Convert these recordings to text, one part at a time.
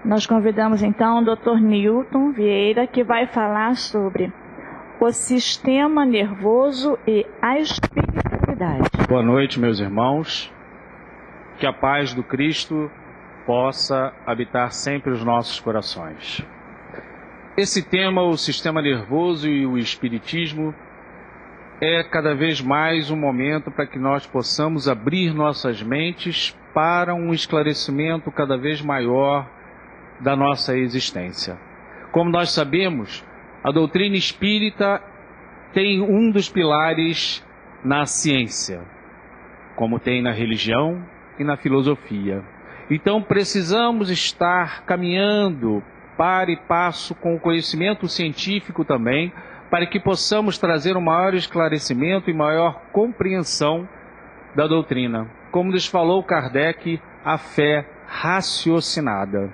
Nós convidamos então o Dr. Newton Vieira, que vai falar sobre o sistema nervoso e a espiritualidade. Boa noite, meus irmãos. Que a paz do Cristo possa habitar sempre os nossos corações. Esse tema, o sistema nervoso e o espiritismo, é cada vez mais um momento para que nós possamos abrir nossas mentes para um esclarecimento cada vez maior da nossa existência. Como nós sabemos, a doutrina espírita tem um dos pilares na ciência, como tem na religião e na filosofia. Então precisamos estar caminhando para e passo com o conhecimento científico também, para que possamos trazer um maior esclarecimento e maior compreensão da doutrina. Como nos falou Kardec, a fé raciocinada.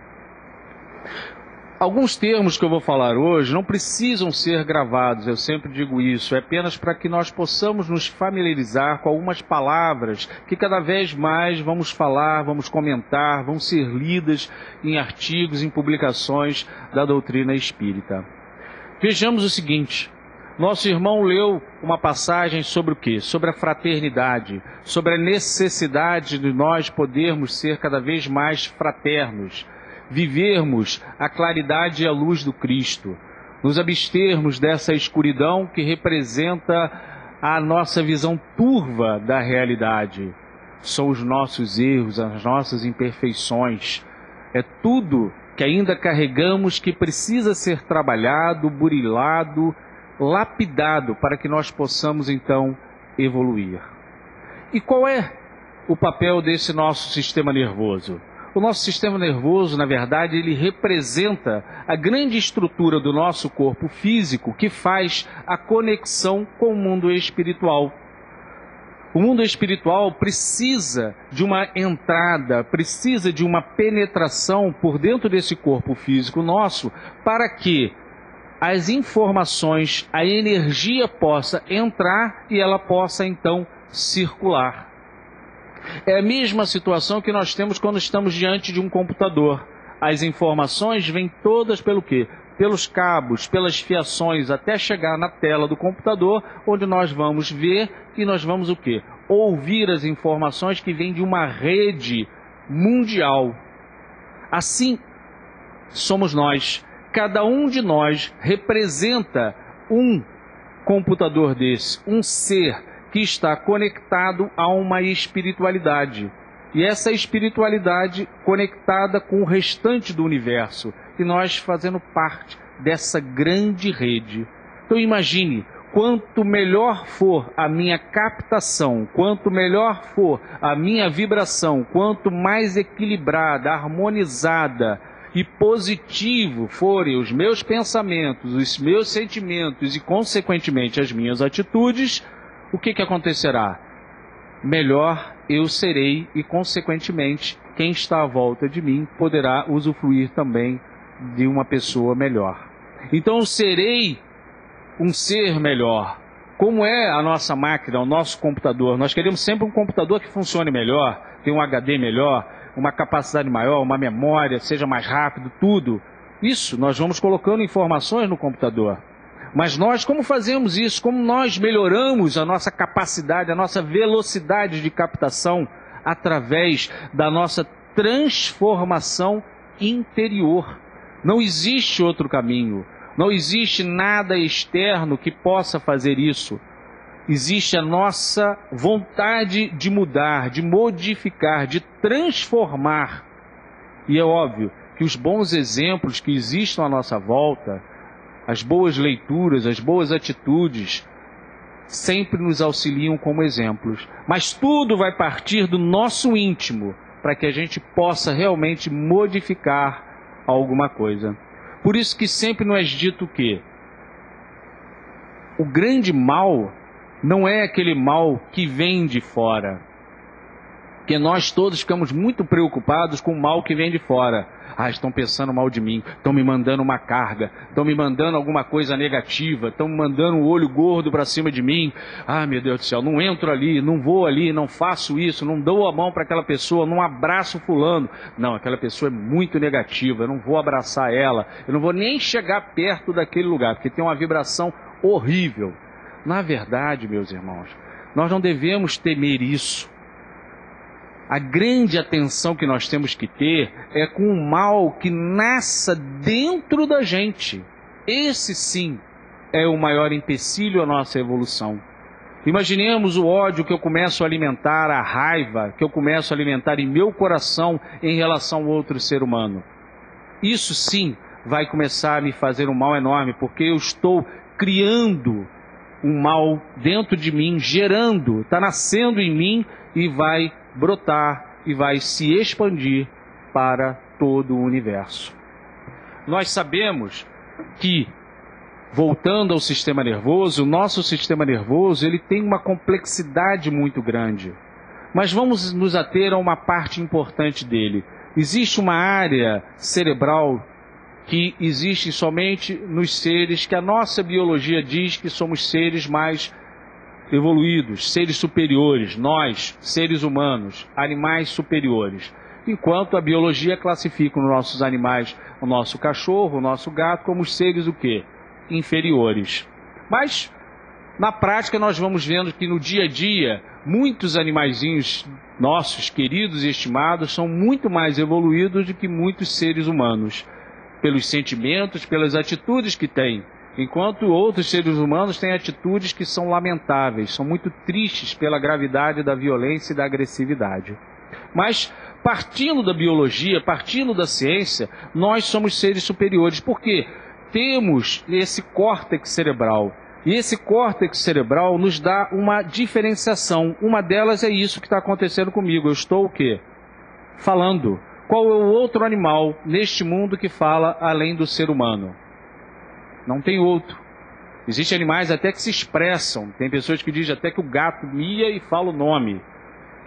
Alguns termos que eu vou falar hoje não precisam ser gravados, eu sempre digo isso, é apenas para que nós possamos nos familiarizar com algumas palavras que cada vez mais vamos falar, vamos comentar, vão ser lidas em artigos, em publicações da doutrina espírita. Vejamos o seguinte, nosso irmão leu uma passagem sobre o quê? Sobre a fraternidade, sobre a necessidade de nós podermos ser cada vez mais fraternos, vivermos a claridade e a luz do Cristo, nos abstermos dessa escuridão que representa a nossa visão turva da realidade. São os nossos erros, as nossas imperfeições, é tudo que ainda carregamos que precisa ser trabalhado, burilado, lapidado para que nós possamos então evoluir. E qual é o papel desse nosso sistema nervoso? O nosso sistema nervoso, na verdade, ele representa a grande estrutura do nosso corpo físico que faz a conexão com o mundo espiritual. O mundo espiritual precisa de uma entrada, precisa de uma penetração por dentro desse corpo físico nosso para que as informações, a energia possa entrar e ela possa então circular. É a mesma situação que nós temos quando estamos diante de um computador. As informações vêm todas pelo quê? Pelos cabos, pelas fiações, até chegar na tela do computador, onde nós vamos ver e nós vamos o quê? Ouvir as informações que vêm de uma rede mundial. Assim somos nós. Cada um de nós representa um computador desse, um ser que está conectado a uma espiritualidade. E essa espiritualidade conectada com o restante do universo. E nós fazendo parte dessa grande rede. Então imagine, quanto melhor for a minha captação, quanto melhor for a minha vibração, quanto mais equilibrada, harmonizada e positivo forem os meus pensamentos, os meus sentimentos e, consequentemente, as minhas atitudes, o que acontecerá? Melhor eu serei e, consequentemente, quem está à volta de mim poderá usufruir também de uma pessoa melhor. Então, serei um ser melhor. Como é a nossa máquina, o nosso computador? Nós queremos sempre um computador que funcione melhor, tenha um HD melhor, uma capacidade maior, uma memória, seja mais rápido, tudo. Isso nós vamos colocando informações no computador. Mas nós, como fazemos isso? Como nós melhoramos a nossa capacidade, a nossa velocidade de captação através da nossa transformação interior? Não existe outro caminho. Não existe nada externo que possa fazer isso. Existe a nossa vontade de mudar, de modificar, de transformar. E é óbvio que os bons exemplos que existem à nossa volta, as boas leituras, as boas atitudes, sempre nos auxiliam como exemplos. Mas tudo vai partir do nosso íntimo, para que a gente possa realmente modificar alguma coisa. Por isso que sempre nos é dito que o grande mal não é aquele mal que vem de fora. que nós todos ficamos muito preocupados com o mal que vem de fora. Ah, estão pensando mal de mim, estão me mandando uma carga, estão me mandando alguma coisa negativa, estão me mandando um olho gordo para cima de mim. Ah, meu Deus do céu, não entro ali, não vou ali, não faço isso, não dou a mão para aquela pessoa, não abraço fulano. Não, aquela pessoa é muito negativa, eu não vou abraçar ela, eu não vou nem chegar perto daquele lugar, porque tem uma vibração horrível. Na verdade, meus irmãos, nós não devemos temer isso. A grande atenção que nós temos que ter é com o mal que nasça dentro da gente. Esse sim é o maior empecilho à nossa evolução. Imaginemos o ódio que eu começo a alimentar, a raiva que eu começo a alimentar em meu coração em relação ao outro ser humano. Isso sim vai começar a me fazer um mal enorme, porque eu estou criando um mal dentro de mim, gerando, está nascendo em mim e vai brotar e vai se expandir para todo o universo. Nós sabemos que, voltando ao sistema nervoso, o nosso sistema nervoso ele tem uma complexidade muito grande. Mas vamos nos ater a uma parte importante dele. Existe uma área cerebral que existe somente nos seres que a nossa biologia diz que somos seres mais evoluídos, seres superiores, nós, seres humanos, animais superiores. Enquanto a biologia classifica os nossos animais, o nosso cachorro, o nosso gato, como os seres o quê? Inferiores. Mas, na prática, nós vamos vendo que no dia a dia, muitos animaizinhos nossos, queridos e estimados, são muito mais evoluídos do que muitos seres humanos, pelos sentimentos, pelas atitudes que têm. Enquanto outros seres humanos têm atitudes que são lamentáveis, são muito tristes pela gravidade da violência e da agressividade. Mas, partindo da biologia, partindo da ciência, nós somos seres superiores. Por quê? Temos esse córtex cerebral. E esse córtex cerebral nos dá uma diferenciação. Uma delas é isso que está acontecendo comigo. Eu estou o quê? Falando. Qual é o outro animal neste mundo que fala além do ser humano? Não tem outro. Existem animais até que se expressam. Tem pessoas que dizem até que o gato mia e fala o nome.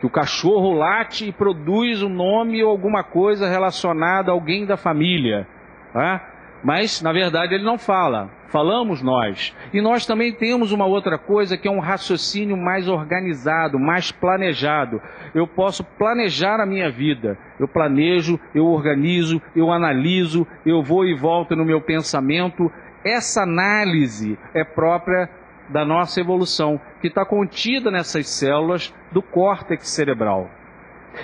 Que o cachorro late e produz um nome ou alguma coisa relacionada a alguém da família. Tá? Mas, na verdade, ele não fala. Falamos nós. E nós também temos uma outra coisa que é um raciocínio mais organizado, mais planejado. Eu posso planejar a minha vida. Eu planejo, eu organizo, eu analiso, eu vou e volto no meu pensamento. Essa análise é própria da nossa evolução, que está contida nessas células do córtex cerebral.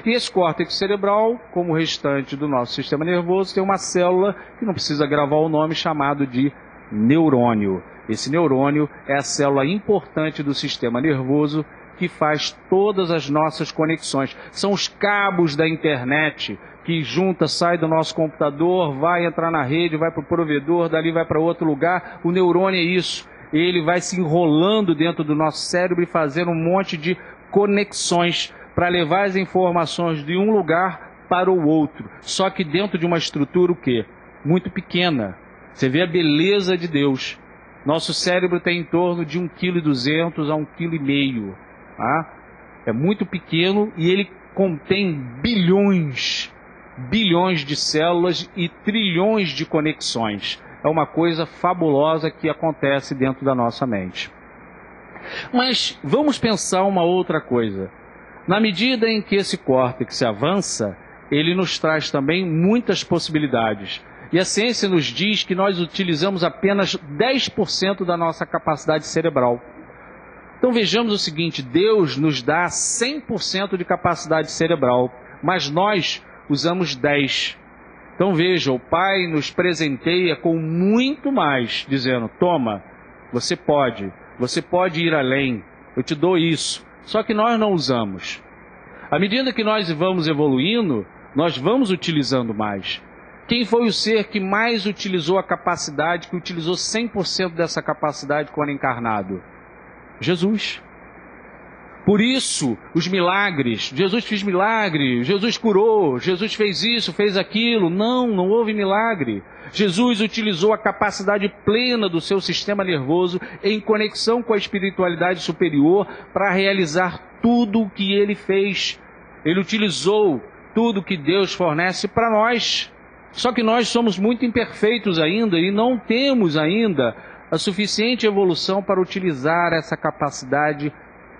E esse córtex cerebral, como o restante do nosso sistema nervoso, tem uma célula que não precisa gravar o nome, chamado de neurônio. Esse neurônio é a célula importante do sistema nervoso que faz todas as nossas conexões. São os cabos da internet que junta, sai do nosso computador, vai entrar na rede, vai para o provedor, dali vai para outro lugar. O neurônio é isso. Ele vai se enrolando dentro do nosso cérebro e fazendo um monte de conexões para levar as informações de um lugar para o outro. Só que dentro de uma estrutura o quê? Muito pequena. Você vê a beleza de Deus. Nosso cérebro tem em torno de 1,2 kg a 1,5 kg. Tá? É muito pequeno e ele contém bilhões de células e trilhões de conexões. É uma coisa fabulosa que acontece dentro da nossa mente. Mas vamos pensar uma outra coisa. Na medida em que esse córtex avança, ele nos traz também muitas possibilidades. E a ciência nos diz que nós utilizamos apenas 10% da nossa capacidade cerebral. Então vejamos o seguinte, Deus nos dá 100% de capacidade cerebral, mas nós usamos 10%. Então veja, o Pai nos presenteia com muito mais, dizendo, toma, você pode ir além, eu te dou isso. Só que nós não usamos. À medida que nós vamos evoluindo, nós vamos utilizando mais. Quem foi o ser que mais utilizou a capacidade, que utilizou 100% dessa capacidade quando encarnado? Jesus. Por isso, os milagres, Jesus fez milagre, Jesus curou, Jesus fez isso, fez aquilo. Não houve milagre. Jesus utilizou a capacidade plena do seu sistema nervoso em conexão com a espiritualidade superior para realizar tudo o que ele fez. ele utilizou tudo que Deus fornece para nós. Só que nós somos muito imperfeitos ainda e não temos ainda a suficiente evolução para utilizar essa capacidade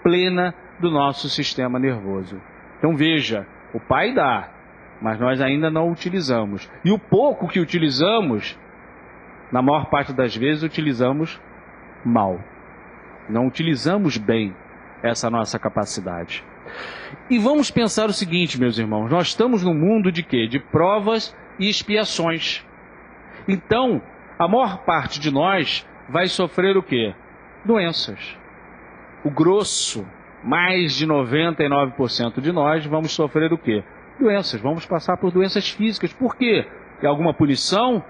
plena do nosso sistema nervoso. Então veja, o Pai dá, mas nós ainda não utilizamos. E o pouco que utilizamos, na maior parte das vezes, utilizamos mal. Não utilizamos bem essa nossa capacidade. E vamos pensar o seguinte, meus irmãos, nós estamos num mundo de quê? De provas e expiações. Então, a maior parte de nós vai sofrer o quê? Doenças. O grosso, mais de 99% de nós, vamos sofrer o quê? Doenças. Vamos passar por doenças físicas. Por quê? É alguma punição?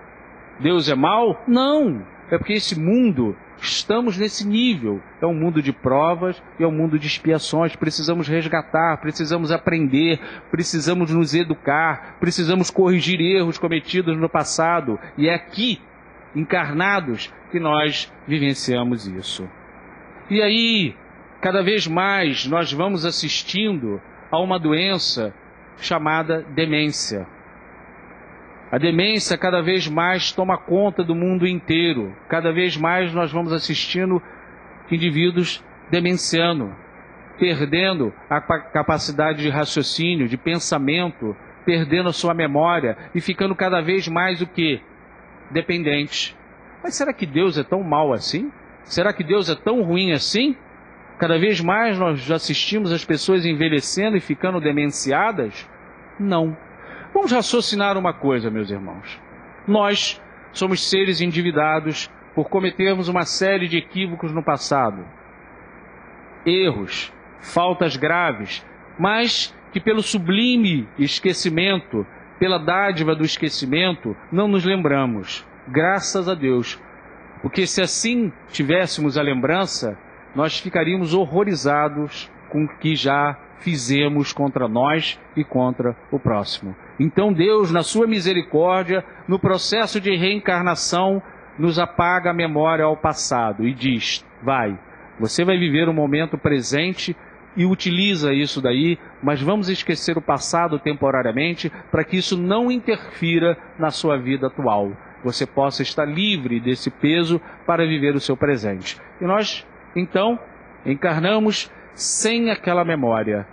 Deus é mau? Não. É porque esse mundo, estamos nesse nível. É um mundo de provas e é um mundo de expiações. Precisamos resgatar, precisamos aprender, precisamos nos educar, precisamos corrigir erros cometidos no passado. E é aqui, encarnados, que nós vivenciamos isso. E aí, cada vez mais, nós vamos assistindo a uma doença chamada demência. A demência cada vez mais toma conta do mundo inteiro. Cada vez mais nós vamos assistindo indivíduos demenciando, perdendo a capacidade de raciocínio, de pensamento, perdendo a sua memória e ficando cada vez mais o quê? Dependentes. Mas será que Deus é tão mau assim? Será que Deus é tão ruim assim? Cada vez mais nós assistimos as pessoas envelhecendo e ficando demenciadas? Não. Vamos raciocinar uma coisa, meus irmãos. Nós somos seres endividados por cometermos uma série de equívocos no passado. Erros, faltas graves, mas que pelo sublime esquecimento, pela dádiva do esquecimento, não nos lembramos. Graças a Deus. Porque se assim tivéssemos a lembrança, nós ficaríamos horrorizados com o que já fizemos contra nós e contra o próximo. Então Deus, na sua misericórdia, no processo de reencarnação, nos apaga a memória ao passado e diz, você vai viver o momento presente e utiliza isso daí, mas vamos esquecer o passado temporariamente para que isso não interfira na sua vida atual. Você possa estar livre desse peso para viver o seu presente. E nós, então, encarnamos sem aquela memória.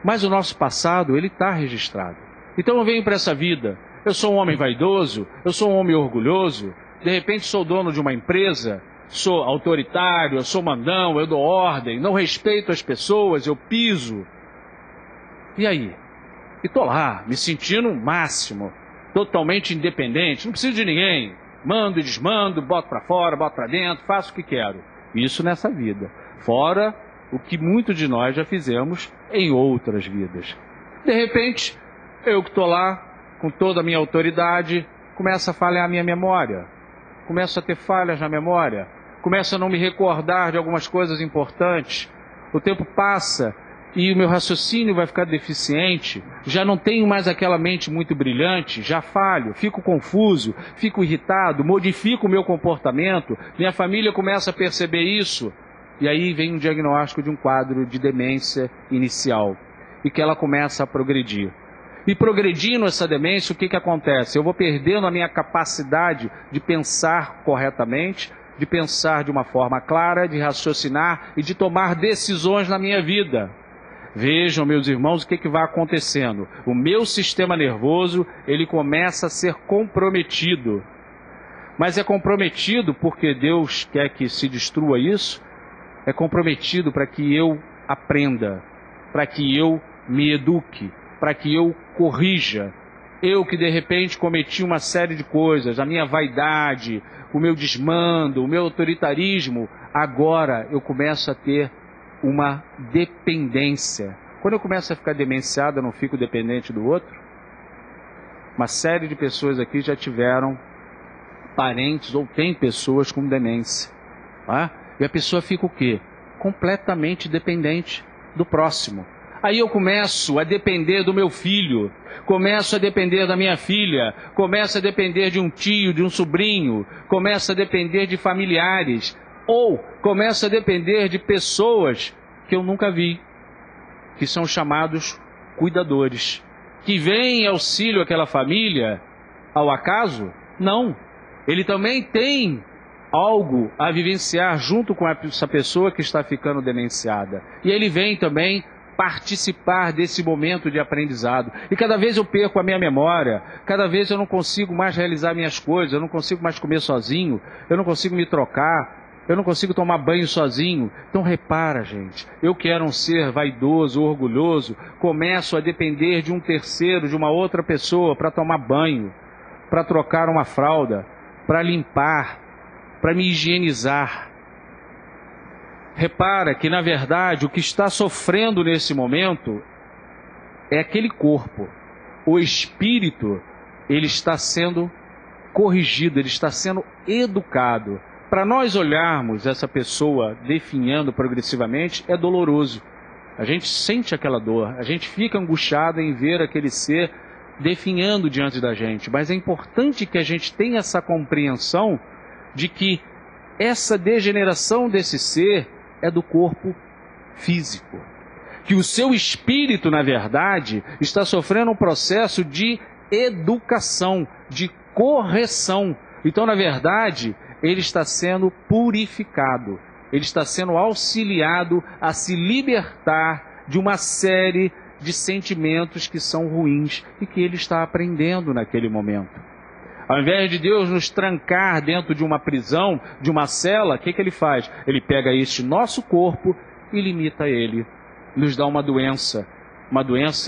Mas o nosso passado, ele está registrado. Então eu venho para essa vida, eu sou um homem vaidoso, eu sou um homem orgulhoso, de repente sou dono de uma empresa, sou autoritário, eu sou mandão, eu dou ordem, não respeito as pessoas, eu piso. E aí? E estou lá, me sentindo o máximo, totalmente independente, não preciso de ninguém. Mando e desmando, boto para fora, boto para dentro, faço o que quero. Isso nessa vida. Fora o que muitos de nós já fizemos em outras vidas. De repente, eu que estou lá, com toda a minha autoridade, começo a falhar a minha memória. Começo a ter falhas na memória. Começo a não me recordar de algumas coisas importantes. O tempo passa e o meu raciocínio vai ficar deficiente. Já não tenho mais aquela mente muito brilhante, já falho, fico confuso, fico irritado, modifico o meu comportamento. Minha família começa a perceber isso. E aí vem um diagnóstico de um quadro de demência inicial. E que ela começa a progredir. E progredindo essa demência, o que acontece? Eu vou perdendo a minha capacidade de pensar corretamente, de pensar de uma forma clara, de raciocinar e de tomar decisões na minha vida. Vejam, meus irmãos, o que vai acontecendo. O meu sistema nervoso, ele começa a ser comprometido. Mas é comprometido porque Deus quer que se destrua isso? É comprometido para que eu aprenda, para que eu me eduque, para que eu corrija. Eu que de repente cometi uma série de coisas, a minha vaidade, o meu desmando, o meu autoritarismo, agora eu começo a ter uma dependência. Quando eu começo a ficar demenciado, eu não fico dependente do outro? Uma série de pessoas aqui já tiveram parentes ou tem pessoas com demência. Tá? E a pessoa fica o quê? Completamente dependente do próximo. Aí eu começo a depender do meu filho, começo a depender da minha filha, começo a depender de um tio, de um sobrinho, começo a depender de familiares, ou começo a depender de pessoas que eu nunca vi, que são chamados cuidadores. Que vem em auxílio àquela família ao acaso? Não. Ele também tem algo a vivenciar junto com essa pessoa que está ficando demenciada. E ele vem também participar desse momento de aprendizado. E cada vez eu perco a minha memória, cada vez eu não consigo mais realizar minhas coisas, eu não consigo mais comer sozinho, eu não consigo me trocar, eu não consigo tomar banho sozinho. Então repara, gente, eu que era um ser vaidoso, orgulhoso, começo a depender de um terceiro, de uma outra pessoa para tomar banho, para trocar uma fralda, para limpar, para me higienizar. Repara que, na verdade, o que está sofrendo nesse momento é aquele corpo. O espírito, ele está sendo corrigido, ele está sendo educado. Para nós olharmos essa pessoa definhando progressivamente, é doloroso. A gente sente aquela dor, a gente fica angustiado em ver aquele ser definhando diante da gente. Mas é importante que a gente tenha essa compreensão de que essa degeneração desse ser é do corpo físico. Que o seu espírito, na verdade, está sofrendo um processo de educação, de correção. Então, na verdade, ele está sendo purificado. Ele está sendo auxiliado a se libertar de uma série de sentimentos que são ruins e que ele está aprendendo naquele momento. Ao invés de Deus nos trancar dentro de uma prisão, de uma cela, o que ele faz? Ele pega este nosso corpo e limita ele. Nos dá uma doença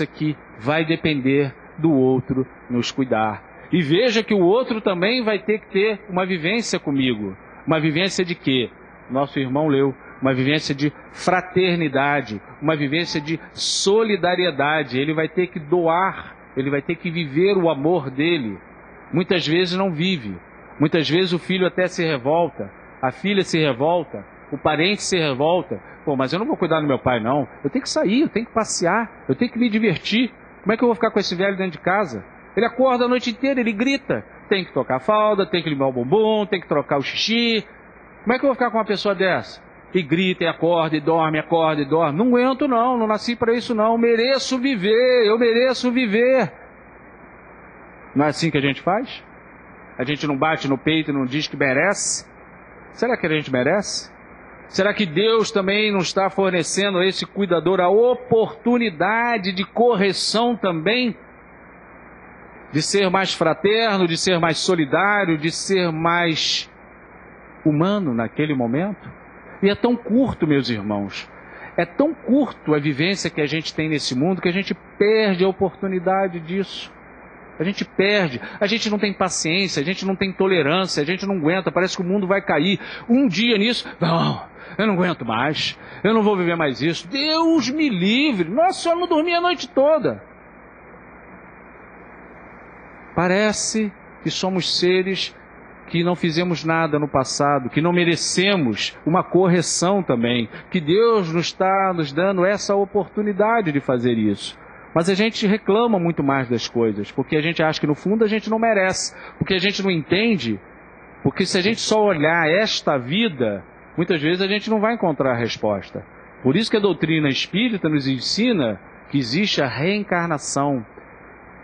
que vai depender do outro nos cuidar. E veja que o outro também vai ter que ter uma vivência comigo. Uma vivência de quê? Nosso irmão leu. Uma vivência de fraternidade, uma vivência de solidariedade. Ele vai ter que doar, ele vai ter que viver o amor dele. Muitas vezes não vive. Muitas vezes o filho até se revolta, a filha se revolta, o parente se revolta. Pô, mas eu não vou cuidar do meu pai, não. Eu tenho que sair, eu tenho que passear, eu tenho que me divertir. Como é que eu vou ficar com esse velho dentro de casa? Ele acorda a noite inteira, ele grita. Tem que tocar a fralda, tem que limpar o bumbum, tem que trocar o xixi. Como é que eu vou ficar com uma pessoa dessa? E grita, e acorda, e dorme, acorda, e dorme. Não aguento não, não nasci para isso não. Eu mereço viver. Não é assim que a gente faz? A gente não bate no peito e não diz que merece? Será que a gente merece? Será que Deus também não está fornecendo a esse cuidador a oportunidade de correção também? De ser mais fraterno, de ser mais solidário, de ser mais humano naquele momento? E é tão curto, meus irmãos, é tão curto a vivência que a gente tem nesse mundo que a gente perde a oportunidade disso. A gente perde, a gente não tem paciência, a gente não tem tolerância, a gente não aguenta, parece que o mundo vai cair. Um dia nisso, não, eu não aguento mais, eu não vou viver mais isso. Deus me livre, nossa, eu não dormi a noite toda. Parece que somos seres que não fizemos nada no passado, que não merecemos uma correção também, que Deus nos está nos dando essa oportunidade de fazer isso. Mas a gente reclama muito mais das coisas, porque a gente acha que no fundo a gente não merece, porque a gente não entende, porque se a gente só olhar esta vida, muitas vezes a gente não vai encontrar a resposta. Por isso que a doutrina espírita nos ensina que existe a reencarnação,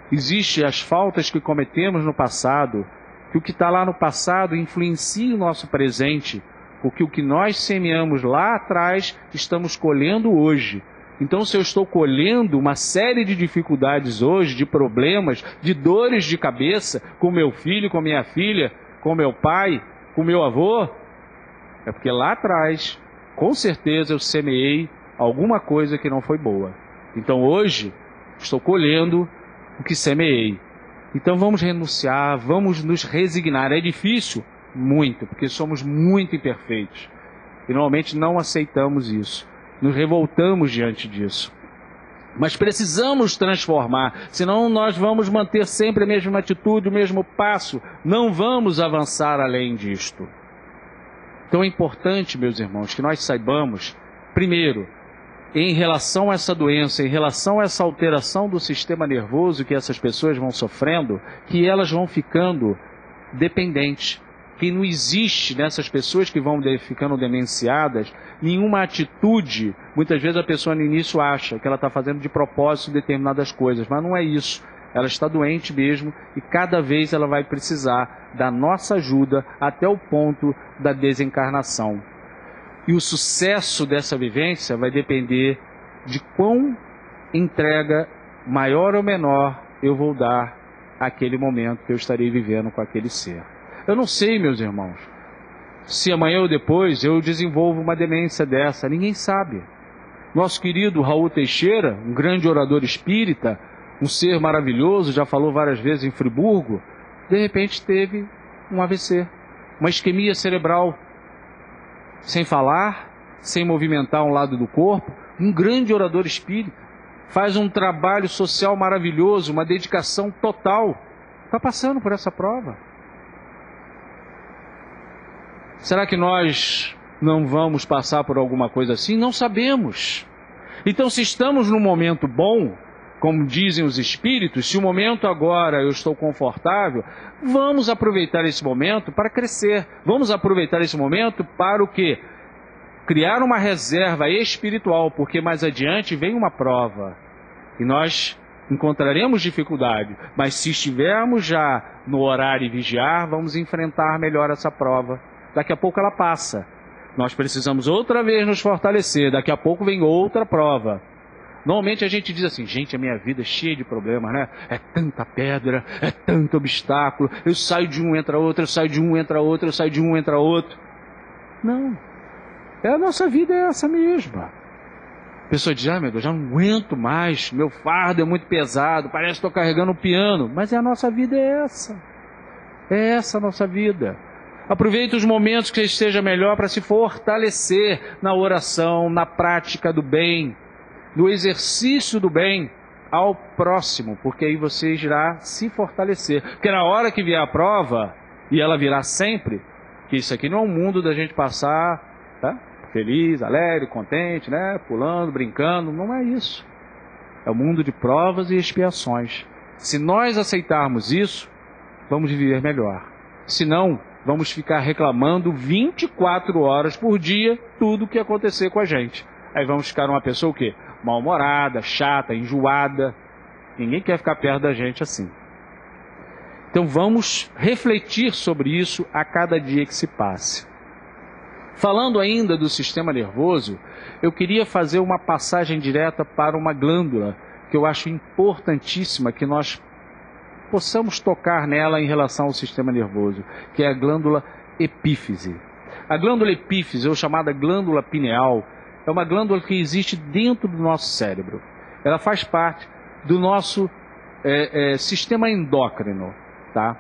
existe as faltas que cometemos no passado, que o que está lá no passado influencia o nosso presente, porque o que nós semeamos lá atrás, estamos colhendo hoje. Então, se eu estou colhendo uma série de dificuldades hoje, de problemas, de dores de cabeça, com meu filho, com minha filha, com meu pai, com meu avô, é porque lá atrás, com certeza, eu semeei alguma coisa que não foi boa. Então, hoje, estou colhendo o que semeei. Então, vamos renunciar, vamos nos resignar. É difícil? Muito, porque somos muito imperfeitos. E normalmente não aceitamos isso. Nos revoltamos diante disso. Mas precisamos transformar, senão nós vamos manter sempre a mesma atitude, o mesmo passo. Não vamos avançar além disto. Então é importante, meus irmãos, que nós saibamos, primeiro, em relação a essa doença, em relação a essa alteração do sistema nervoso que essas pessoas vão sofrendo, que elas vão ficando dependentes, que não existe nessas pessoas que vão ficando demenciadas nenhuma atitude. Muitas vezes a pessoa no início acha que ela está fazendo de propósito determinadas coisas, mas não é isso. Ela está doente mesmo e cada vez ela vai precisar da nossa ajuda até o ponto da desencarnação. E o sucesso dessa vivência vai depender de quão entrega, maior ou menor, eu vou dar àquele momento que eu estarei vivendo com aquele ser. Eu não sei, meus irmãos, se amanhã ou depois eu desenvolvo uma demência dessa, ninguém sabe. Nosso querido Raul Teixeira, um grande orador espírita, um ser maravilhoso, já falou várias vezes em Friburgo, de repente teve um AVC, uma isquemia cerebral, sem falar, sem movimentar um lado do corpo, um grande orador espírita, faz um trabalho social maravilhoso, uma dedicação total, está passando por essa prova. Será que nós não vamos passar por alguma coisa assim? Não sabemos. Então, se estamos num momento bom, como dizem os espíritos, se o momento agora eu estou confortável, vamos aproveitar esse momento para crescer. Vamos aproveitar esse momento para o quê? Criar uma reserva espiritual, porque mais adiante vem uma prova. E nós encontraremos dificuldade, mas se estivermos já no orar e vigiar, vamos enfrentar melhor essa prova. Daqui a pouco ela passa. Nós precisamos outra vez nos fortalecer. Daqui a pouco vem outra prova. Normalmente a gente diz assim, gente, a minha vida é cheia de problemas, né? É tanta pedra, é tanto obstáculo. Eu saio de um, entra outro, eu saio de um, entra outro, eu saio de um, entra outro. Não. A nossa vida é essa mesma. A pessoa diz, meu Deus, já não aguento mais, meu fardo é muito pesado, parece que estou carregando um piano. Mas a nossa vida é essa. É essa a nossa vida. Aproveite os momentos que esteja melhor para se fortalecer na oração, na prática do bem, no exercício do bem ao próximo, porque aí você irá se fortalecer. Porque na hora que vier a prova, e ela virá sempre, que isso aqui não é um mundo da gente passar, tá? Feliz, alegre, contente, né? Pulando, brincando, não é isso. É um mundo de provas e expiações. Se nós aceitarmos isso, vamos viver melhor. Se não, vamos ficar reclamando 24 horas por dia tudo o que acontecer com a gente. Aí vamos ficar uma pessoa o quê? Mal-humorada, chata, enjoada. Ninguém quer ficar perto da gente assim. Então vamos refletir sobre isso a cada dia que se passe. Falando ainda do sistema nervoso, eu queria fazer uma passagem direta para uma glândula que eu acho importantíssima que nós possamos tocar nela em relação ao sistema nervoso, que é a glândula epífise. A glândula epífise, ou chamada glândula pineal, é uma glândula que existe dentro do nosso cérebro. Ela faz parte do nosso sistema endócrino, tá?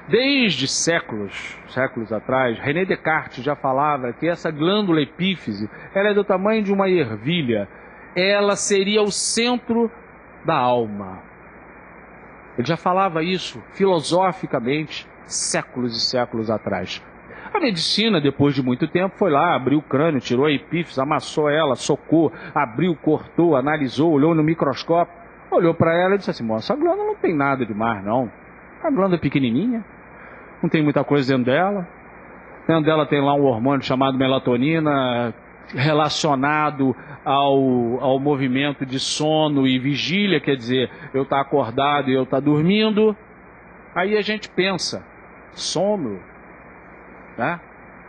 Desde séculos atrás, René Descartes já falava que essa glândula epífise, ela é do tamanho de uma ervilha. Ela seria o centro da alma. Ele já falava isso filosoficamente séculos e séculos atrás. A medicina, depois de muito tempo, foi lá, abriu o crânio, tirou a epífise, amassou ela, socou, abriu, cortou, analisou, olhou no microscópio, olhou para ela e disse assim, moça, essa glândula não tem nada demais não. A glândula é pequenininha, não tem muita coisa dentro dela. Dentro dela tem lá um hormônio chamado melatonina, relacionado ao movimento de sono e vigília, quer dizer, eu estar acordado e eu estar dormindo. Aí a gente pensa, sono, né?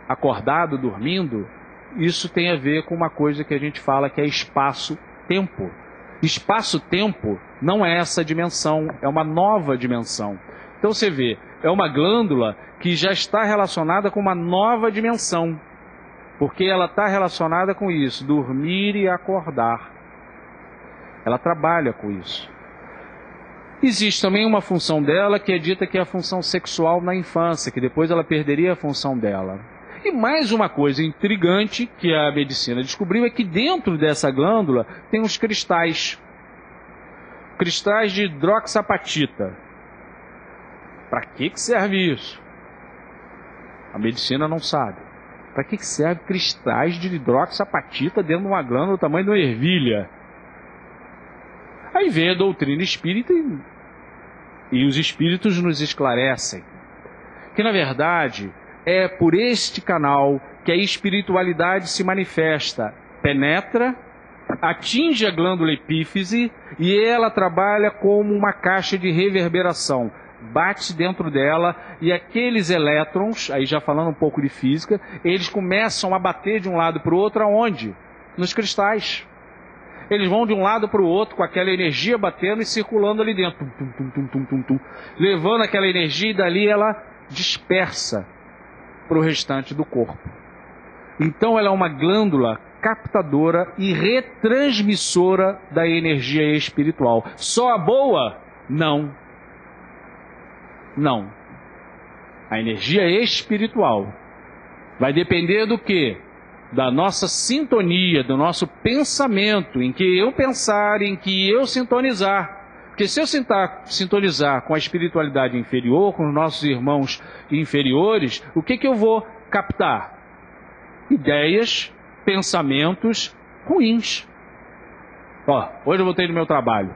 Acordado, dormindo, isso tem a ver com uma coisa que a gente fala que é espaço-tempo. Espaço-tempo não é essa dimensão, é uma nova dimensão. Então você vê, é uma glândula que já está relacionada com uma nova dimensão, porque ela está relacionada com isso, dormir e acordar. Ela trabalha com isso. Existe também uma função dela que é dita que é a função sexual na infância, que depois ela perderia a função dela. E mais uma coisa intrigante que a medicina descobriu é que dentro dessa glândula tem uns cristais. Cristais de hidroxapatita. Para que serve isso? A medicina não sabe. Para que serve cristais de hidroxapatita dentro de uma glândula do tamanho de uma ervilha? Aí vem a doutrina espírita e os espíritos nos esclarecem que, na verdade, é por este canal que a espiritualidade se manifesta, penetra, atinge a glândula epífise e ela trabalha como uma caixa de reverberação. Bate dentro dela e aqueles elétrons, aí já falando um pouco de física, eles começam a bater de um lado para o outro, aonde? Nos cristais. Eles vão de um lado para o outro com aquela energia batendo e circulando ali dentro, tum, tum, tum, tum, tum, tum, levando aquela energia e dali ela dispersa para o restante do corpo. Então ela é uma glândula captadora e retransmissora da energia espiritual. Só a boa? Não. Não. A energia espiritual vai depender do quê? Da nossa sintonia, do nosso pensamento, em que eu pensar, em que eu sintonizar. Porque se eu sintonizar com a espiritualidade inferior, com os nossos irmãos inferiores, o que eu vou captar? Ideias, pensamentos ruins. Ó, hoje eu voltei no meu trabalho.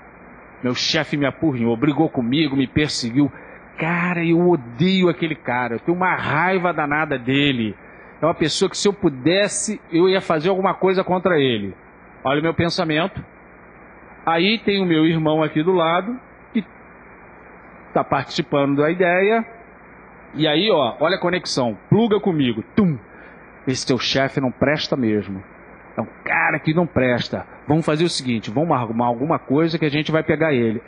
Meu chefe me apurrinhou, brigou comigo, me perseguiu. Cara, eu odeio aquele cara, eu tenho uma raiva danada dele. É uma pessoa que se eu pudesse, eu ia fazer alguma coisa contra ele. Olha o meu pensamento. Aí tem o meu irmão aqui do lado, que está participando da ideia. E aí, ó, olha a conexão, pluga comigo. Tum! Esse teu chefe não presta mesmo. É um cara que não presta. Vamos fazer o seguinte, vamos arrumar alguma coisa que a gente vai pegar ele.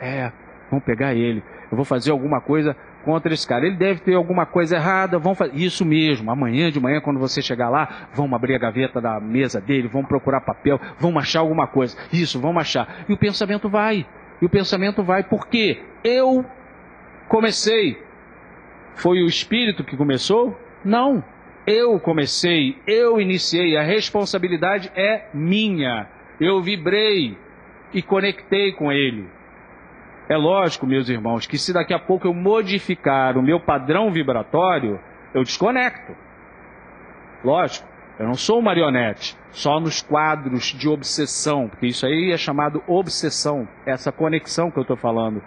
Vamos pegar ele. Eu vou fazer alguma coisa contra esse cara. Ele deve ter alguma coisa errada. Vamos fazer isso mesmo. Amanhã de manhã, quando você chegar lá, vamos abrir a gaveta da mesa dele, vamos procurar papel, vamos achar alguma coisa. Isso, vamos achar. E o pensamento vai. E o pensamento vai. Por quê? Eu comecei. Foi o espírito que começou? Não. Eu comecei. Eu iniciei. A responsabilidade é minha. Eu vibrei e conectei com ele. É lógico, meus irmãos, que se daqui a pouco eu modificar o meu padrão vibratório, eu desconecto. Lógico, eu não sou marionete, só nos quadros de obsessão, porque isso aí é chamado obsessão, essa conexão que eu estou falando.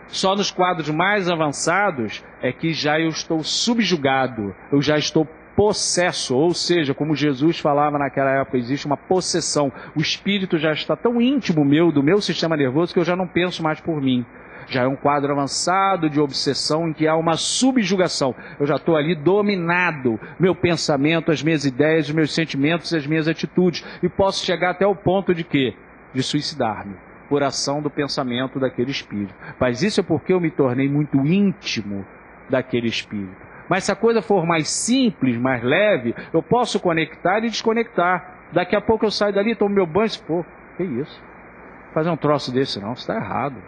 Só nos quadros mais avançados é que já eu estou subjugado, eu já estou possesso, ou seja, como Jesus falava naquela época, existe uma possessão. O espírito já está tão íntimo do meu sistema nervoso, que eu já não penso mais por mim. Já é um quadro avançado de obsessão em que há uma subjugação. Eu já estou ali dominado, meu pensamento, as minhas ideias, os meus sentimentos e as minhas atitudes. E posso chegar até o ponto de quê? De suicidar-me, por ação do pensamento daquele espírito. Mas isso é porque eu me tornei muito íntimo daquele espírito. Mas se a coisa for mais simples, mais leve, eu posso conectar e desconectar. Daqui a pouco eu saio dali, tomo meu banho e pô, que isso? Fazer um troço desse não, isso está errado.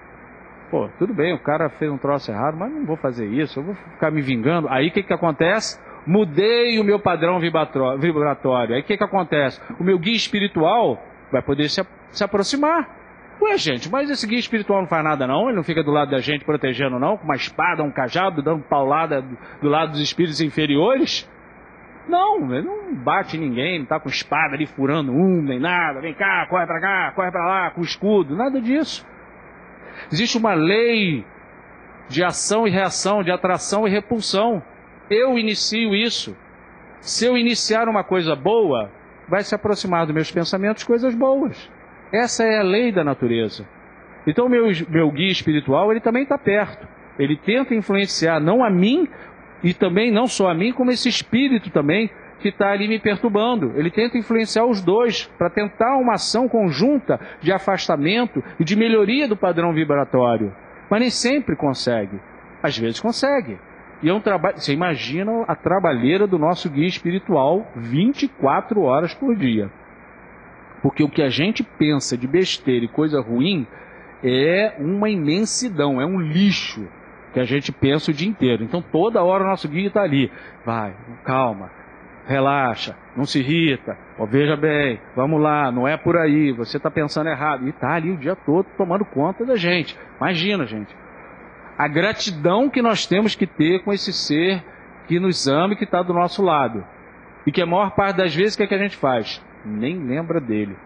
Pô, tudo bem, o cara fez um troço errado, mas não vou fazer isso, eu vou ficar me vingando. Aí o que acontece? Mudei o meu padrão vibratório. Aí o que acontece? O meu guia espiritual vai poder se aproximar. Ué, gente, mas esse guia espiritual não faz nada não? Ele não fica do lado da gente protegendo não? Com uma espada, um cajado, dando paulada do lado dos espíritos inferiores? Não, ele não bate em ninguém, não está com espada ali furando nem nada. Vem cá, corre para lá, com escudo, nada disso. Existe uma lei de ação e reação, de atração e repulsão. Eu inicio isso. Se eu iniciar uma coisa boa, vai se aproximar dos meus pensamentos coisas boas. Essa é a lei da natureza. Então meu guia espiritual, ele também está perto. Ele tenta influenciar não a mim, e também não só a mim, como esse espírito também, que está ali me perturbando. Ele tenta influenciar os dois, para tentar uma ação conjunta de afastamento e de melhoria do padrão vibratório. Mas nem sempre consegue. Às vezes consegue. E é um trabalho. Você imagina a trabalheira do nosso guia espiritual 24 horas por dia. Porque o que a gente pensa de besteira e coisa ruim é uma imensidão, é um lixo que a gente pensa o dia inteiro. Então toda hora o nosso guia está ali. Vai, calma, relaxa, não se irrita, veja bem, vamos lá, não é por aí, você está pensando errado. E está ali o dia todo tomando conta da gente. Imagina, gente, a gratidão que nós temos que ter com esse ser que nos ama e que está do nosso lado. E que a maior parte das vezes, o que é que a gente faz? Nem lembra dele.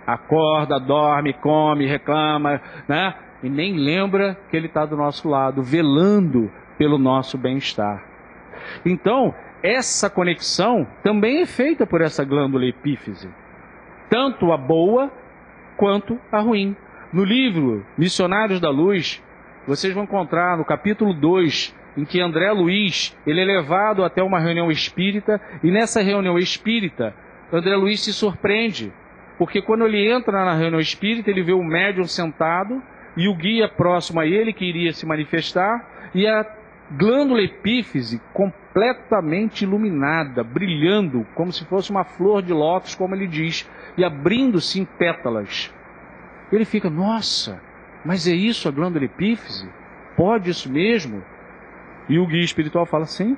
Acorda, dorme, come, reclama, né? E nem lembra que ele está do nosso lado, velando pelo nosso bem-estar. Então, essa conexão também é feita por essa glândula epífise, tanto a boa quanto a ruim. No livro Missionários da Luz, vocês vão encontrar no capítulo 2, em que André Luiz ele é levado até uma reunião espírita, e nessa reunião espírita, André Luiz se surpreende, porque quando ele entra na reunião espírita, ele vê o médium sentado e o guia próximo a ele que iria se manifestar, e a glândula epífise completamente iluminada, brilhando, como se fosse uma flor de lótus, como ele diz, e abrindo-se em pétalas. Ele fica, nossa, mas é isso a glândula epífise? Pode isso mesmo? E o guia espiritual fala, sim,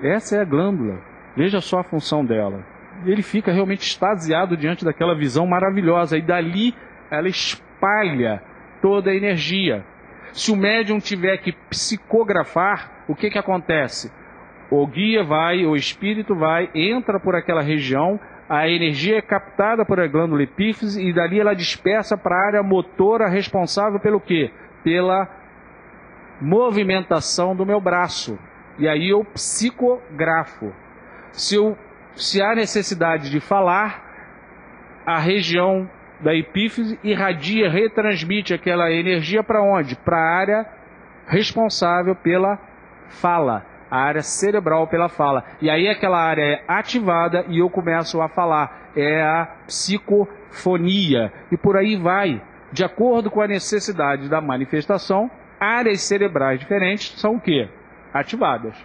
essa é a glândula, veja só a função dela. E ele fica realmente extasiado diante daquela visão maravilhosa, e dali ela espalha toda a energia. Se o médium tiver que psicografar, o que acontece? O guia vai, o espírito vai, entra por aquela região, a energia é captada por a glândula epífise e dali ela dispersa para a área motora responsável pelo quê? Pela movimentação do meu braço. E aí eu psicografo. Se há necessidade de falar, a região da epífise irradia, retransmite aquela energia para onde? Para a área responsável pela fala, a área cerebral pela fala. E aí aquela área é ativada e eu começo a falar. É a psicofonia. E por aí vai. De acordo com a necessidade da manifestação, áreas cerebrais diferentes são o quê? Ativadas.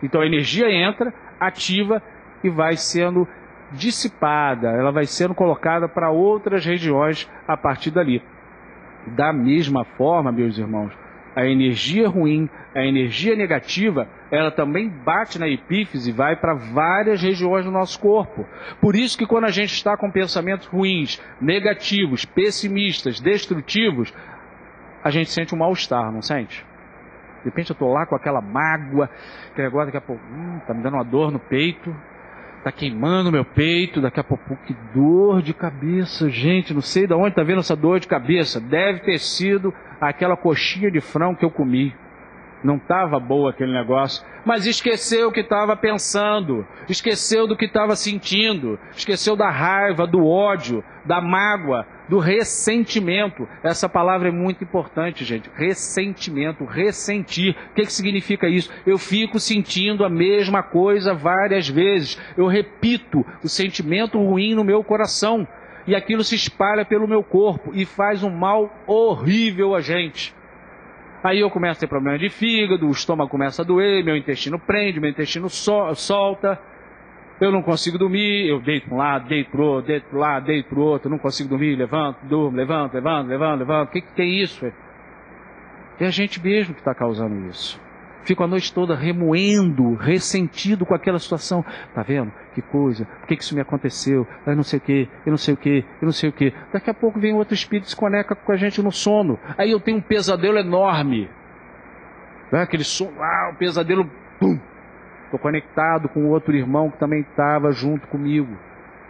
Então a energia entra, ativa e vai sendo dissipada, ela vai sendo colocada para outras regiões a partir dali. Da mesma forma, meus irmãos, a energia ruim, a energia negativa, ela também bate na epífise e vai para várias regiões do nosso corpo. Por isso que quando a gente está com pensamentos ruins, negativos, pessimistas, destrutivos, a gente sente um mal-estar, não sente? De repente eu estou lá com aquela mágoa, que agora daqui a pouco está me dando uma dor no peito, está queimando meu peito, daqui a pouco, que dor de cabeça, gente, não sei de onde está vendo essa dor de cabeça, deve ter sido aquela coxinha de frango que eu comi, não estava boa aquele negócio, mas esqueceu o que estava pensando, esqueceu do que estava sentindo, esqueceu da raiva, do ódio, da mágoa, do ressentimento. Essa palavra é muito importante, gente. Ressentimento, ressentir. O que significa isso? Eu fico sentindo a mesma coisa várias vezes. Eu repito o sentimento ruim no meu coração. E aquilo se espalha pelo meu corpo e faz um mal horrível a gente. Aí eu começo a ter problema de fígado, o estômago começa a doer, meu intestino prende, meu intestino solta. Eu não consigo dormir, eu deito para um lado, deito para o outro, deito para um lado, deito para o outro, não consigo dormir, levanto, durmo, levanto. O que é isso? É a gente mesmo que está causando isso. Fico a noite toda remoendo, ressentido com aquela situação. Tá vendo? Que coisa, por que isso me aconteceu? Eu não sei o que, eu não sei o que, eu não sei o que. Daqui a pouco vem outro espírito e se conecta com a gente no sono. Aí eu tenho um pesadelo enorme. Aquele sono, o pesadelo, pum! Estou conectado com outro irmão que também estava junto comigo.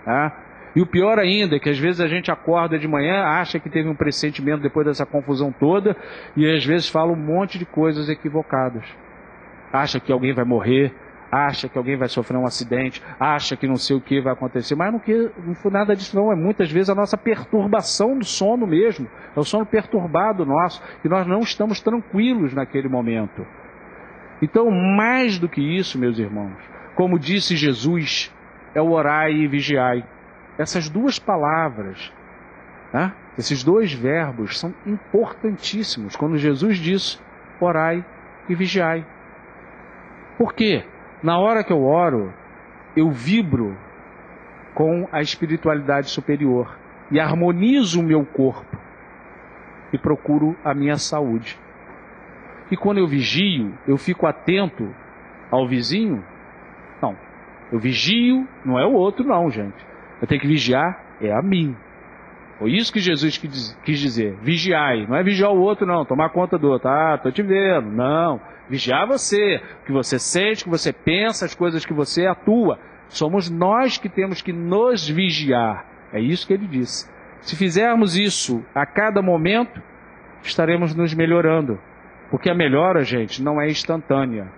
Tá? E o pior ainda é que às vezes a gente acorda de manhã, acha que teve um pressentimento depois dessa confusão toda, e às vezes fala um monte de coisas equivocadas. Acha que alguém vai morrer, acha que alguém vai sofrer um acidente, acha que não sei o que vai acontecer, mas não foi nada disso não, é muitas vezes a nossa perturbação do sono mesmo, é o sono perturbado nosso, e nós não estamos tranquilos naquele momento. Então, mais do que isso, meus irmãos, como disse Jesus, é o orai e vigiai. Essas duas palavras, né? Esses dois verbos são importantíssimos. Quando Jesus disse, orai e vigiai. Por quê? Na hora que eu oro, eu vibro com a espiritualidade superior e harmonizo o meu corpo e procuro a minha saúde. E quando eu vigio, eu fico atento ao vizinho? Não. Eu vigio, não é o outro não, gente. Eu tenho que vigiar, é a mim. Foi isso que Jesus quis dizer. Vigiai. Não é vigiar o outro não, tomar conta do outro. Estou te vendo. Não. Vigiar você. O que você sente, o que você pensa, as coisas que você atua. Somos nós que temos que nos vigiar. É isso que ele disse. Se fizermos isso a cada momento, estaremos nos melhorando. Porque a melhora, gente, não é instantânea.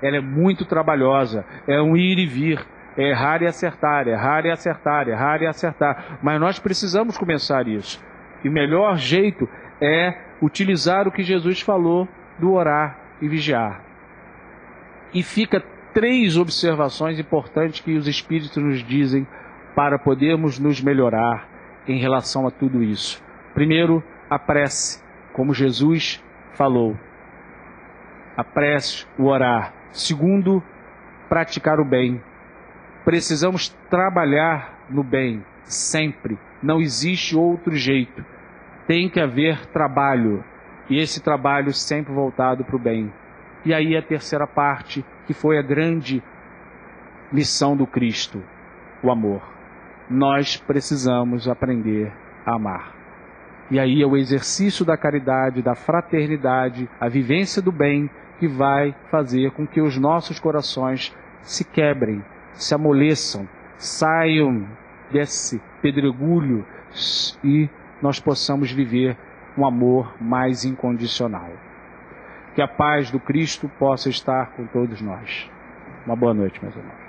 ela é muito trabalhosa, é um ir e vir, é errar e acertar, errar e acertar, errar e acertar. Mas nós precisamos começar isso. E o melhor jeito é utilizar o que Jesus falou do orar e vigiar. E fica 3 observações importantes que os Espíritos nos dizem para podermos nos melhorar em relação a tudo isso. Primeiro, a prece, como Jesus falou. A prece, o orar. Segundo, praticar o bem. Precisamos trabalhar no bem, sempre. Não existe outro jeito. Tem que haver trabalho. E esse trabalho sempre voltado para o bem. E aí a terceira parte, que foi a grande lição do Cristo, o amor. Nós precisamos aprender a amar. E aí é o exercício da caridade, da fraternidade, a vivência do bem, que vai fazer com que os nossos corações se quebrem, se amoleçam, saiam desse pedregulho e nós possamos viver um amor mais incondicional. Que a paz do Cristo possa estar com todos nós. Uma boa noite, meus irmãos.